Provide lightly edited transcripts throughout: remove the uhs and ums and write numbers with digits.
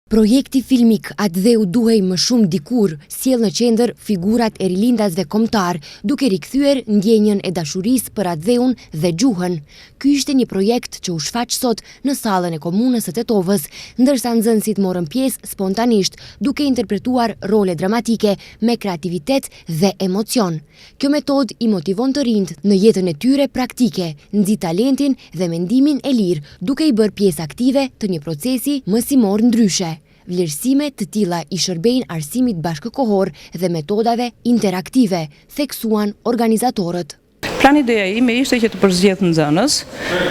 Projekti filmik Atë dheu duhej më shumë dikur sjell në qendër figurat e rilindasve kombëtar, duke rikthyer ndjenjën e dashurisë për atë dheun dhe gjuhën. Ky ishte një projekt që u shfaq sot në sallën e komunës së Tetovës, ndërsa nxënësit morën pjesë spontanisht, duke interpretuar role dramatike me kreativitet dhe emocion. Kjo metodë i motivon të rinjt në jetën e tyre praktike, nxit talentin dhe mendimin e lirë, duke i bërë pjesë aktive të një procesi mësimor ndryshe. Vlerësime të tilla i shërbejnë arsimit bashkëkohor dhe metodave interaktive, theksuan organizatorët. Plani ideja ime ishte që të përzgjedh nxënës,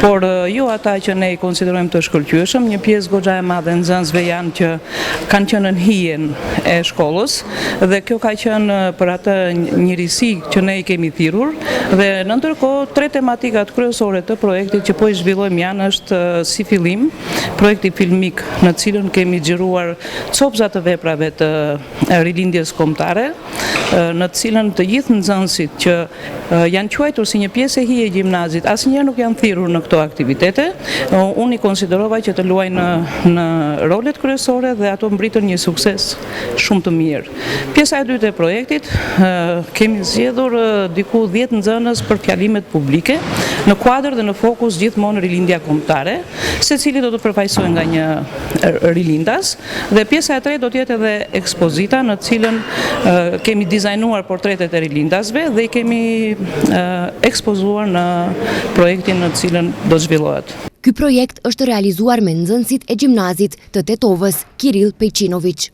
por jo ata që ne i konsiderojmë të shkëlqyeshëm. Një pjesë goxha e madhe e nxënësve janë që kanë qenë në hijen e shkollës dhe kjo ka qenë për atë njërisi që ne i kemi thirrur dhe në ndërkohë tre tematikat kryesore të projektit që po i zhvillojmë janë është si fillim projekti filmik në cilën kemi xhiruar copëza të veprave të rilindjes kombëtare, në cilën të gjithë nxënësit që janë quajtur si një pjesë e hije e gjimnazit, asnjëherë nuk janë thirrur në këto aktivitete. Unë i konsiderova që të luajnë në rolet kryesore dhe ato mbritën një sukses shumë të mirë. Pjesa e dytë e projektit, kemi zgjedhur diku 10 nxënës për fjalimet publike, në kuadër dhe në fokus gjithmonë rilindja kombëtare, secili do të përfaqësohej nga një rilindas, dhe pjesa e tretë do të jetë edhe ekspozita në cilën kemi dizajnuar portretet e rilindasve dhe i kemi ekspozuar në projektin në cilën do zhvillohet. Ky projekt është realizuar me nxënësit e gjimnazit të Tetovës, Kirill Pejqinović.